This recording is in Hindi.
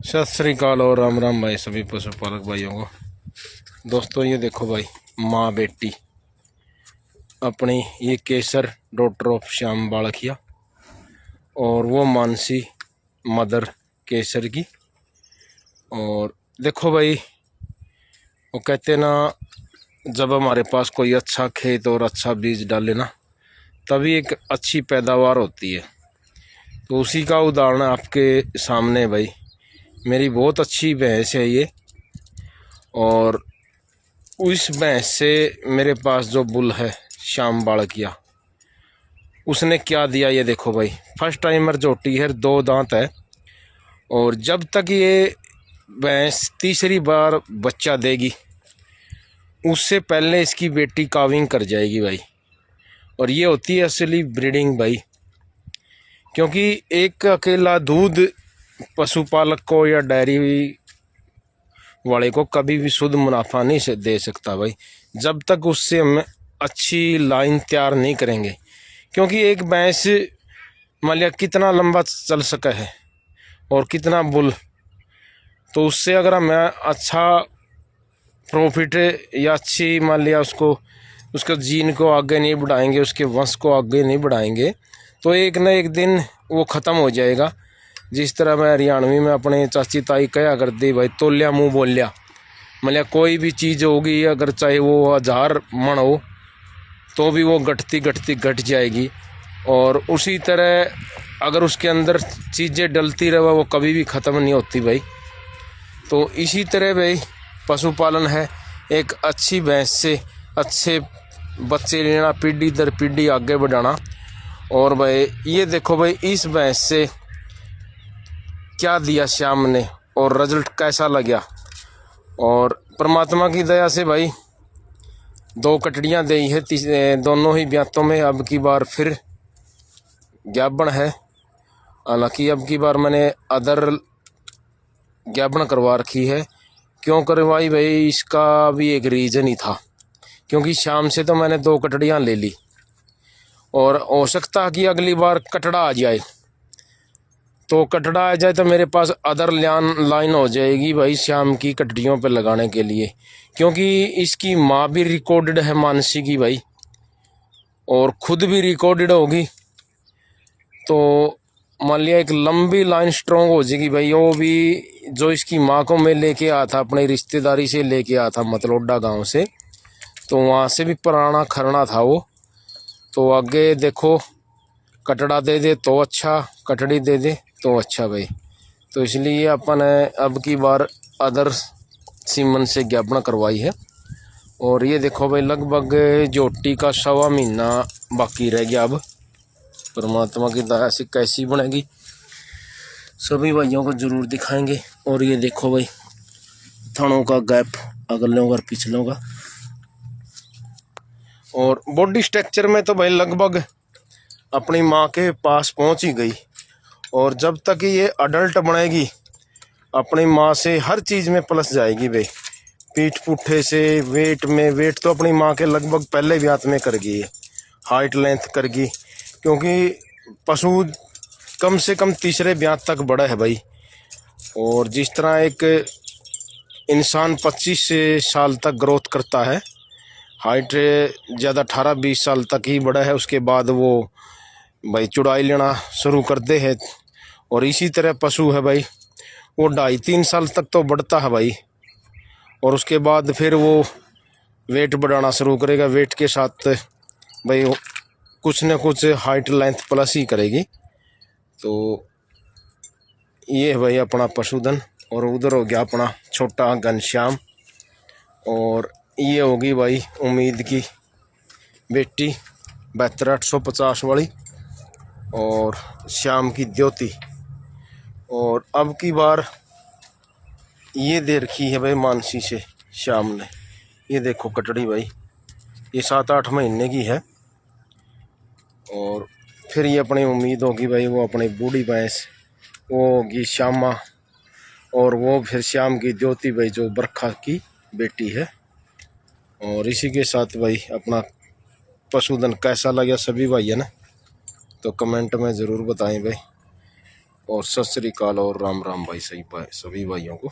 सत श्री अकाल और राम राम भाई सभी पशुपालक भाइयों को। दोस्तों ये देखो भाई, माँ बेटी अपनी, ये केसर डॉटर ऑफ श्याम बालखिया और वो मानसी मदर केसर की। और देखो भाई, वो कहते ना, जब हमारे पास कोई अच्छा खेत और अच्छा बीज डाले ना, तभी एक अच्छी पैदावार होती है। तो उसी का उदाहरण आपके सामने भाई। मेरी बहुत अच्छी भैंस है ये, और उस भैंस से मेरे पास जो बुल है श्याम बालखिया, उसने क्या दिया ये देखो भाई। फर्स्ट टाइमर झोटी है, 2 दांत है। और जब तक ये भैंस तीसरी बार बच्चा देगी, उससे पहले इसकी बेटी काविंग कर जाएगी भाई। और ये होती है असली ब्रीडिंग भाई, क्योंकि एक अकेला दूध पशुपालक को या डेयरी वाले को कभी भी शुद्ध मुनाफा नहीं से दे सकता भाई, जब तक उससे हम अच्छी लाइन तैयार नहीं करेंगे। क्योंकि एक भैंस मान लिया कितना लंबा चल सका है और कितना बुल, तो उससे अगर हम अच्छा प्रॉफिट या अच्छी मान लिया उसके जीन को आगे नहीं बढ़ाएंगे, उसके वंश को आगे नहीं बढ़ाएंगे, तो एक न एक दिन वो ख़त्म हो जाएगा। जिस तरह मैं हरियाणवी में अपने चाची ताई कहा करती भाई, तोलिया मुँह बोलिया। मतलब कोई भी चीज़ होगी, अगर चाहे वो 1000 मन हो तो भी वो घटती घटती घट जाएगी। और उसी तरह अगर उसके अंदर चीज़ें डलती रहे, वो कभी भी ख़त्म नहीं होती भाई। तो इसी तरह भाई पशुपालन है, एक अच्छी भैंस से अच्छे बच्चे लेना, पीढ़ी दर पीढ़ी आगे बढ़ाना। और भाई ये देखो भाई, इस भैंस से क्या दिया श्याम ने और रिजल्ट कैसा लगा। और परमात्मा की दया से भाई 2 कटड़ियाँ दी है, दोनों ही ब्यातों में। अब की बार फिर ज्ञापन है, हालांकि अब की बार मैंने अदर ज्ञापन करवा रखी है। क्यों करवाई भाई, इसका भी एक रीज़न ही था। क्योंकि शाम से तो मैंने 2 कटड़ियाँ ले ली, और हो सकता है कि अगली बार कटड़ा आ जाए। तो कटड़ा आ जाए तो मेरे पास अदर लाइन हो जाएगी भाई श्याम की कटड़ियों पे लगाने के लिए। क्योंकि इसकी माँ भी रिकॉर्डेड है मानसी की भाई, और खुद भी रिकॉर्डेड होगी। तो मान लिया एक लंबी लाइन स्ट्रॉन्ग हो जाएगी भाई। वो भी जो इसकी माँ को मैं लेके आया था, अपनी रिश्तेदारी से लेके आया था, मतलोडा गांव से, तो वहाँ से भी पुराना खरना था वो। तो आगे देखो, कटड़ा दे दे तो अच्छा, कटड़ी दे दे तो अच्छा भाई। तो इसलिए अपन अब की बार अदर सीमन से ज्ञापन करवाई है। और ये देखो भाई, लगभग जोटी का 1.25 महीना बाकी रह गया। अब परमात्मा की दया से कैसी बनेगी सभी भाइयों को ज़रूर दिखाएंगे। और ये देखो भाई, थनों का गैप अगलों और पिछलों का। और बॉडी स्ट्रक्चर में तो भाई लगभग अपनी माँ के पास पहुँच ही गई। और जब तक ये अडल्ट बनेगी, अपनी माँ से हर चीज़ में प्लस जाएगी भाई। पीठ पुट्ठे से वेट तो अपनी माँ के लगभग पहले ब्यात में कर गई है, हाइट लेंथ कर गई। क्योंकि पशु कम से कम तीसरे ब्यात तक बड़ा है भाई। और जिस तरह एक इंसान 25 साल तक ग्रोथ करता है, हाइट ज़्यादा 18-20 साल तक ही बड़ा है, उसके बाद वो भाई चुड़ाई लेना शुरू करते हैं। और इसी तरह पशु है भाई, वो 2.5-3 साल तक तो बढ़ता है भाई, और उसके बाद फिर वो वेट बढ़ाना शुरू करेगा। वेट के साथ भाई कुछ न कुछ हाइट लेंथ प्लस ही करेगी। तो ये है भाई अपना पशुधन। और उधर हो गया अपना छोटा घनश्याम, और ये होगी भाई उम्मीद की बेटी 72-850 वाली, और श्याम की द्योति। और अब की बार ये दे रखी है भाई मानसी से श्याम ने। ये देखो कटड़ी भाई, ये 7-8 महीने की है। और फिर ये अपनी उम्मीद होगी भाई, वो अपनी बूढ़ी भैंस वो होगी श्यामा, और वो फिर श्याम की ज्योति भाई जो बरखा की बेटी है। और इसी के साथ भाई अपना पशुधन कैसा लगा सभी भाई है ना, तो कमेंट में ज़रूर बताएं भाई। और सत श्री अकाल और राम राम भाई, सभी भाइयों को।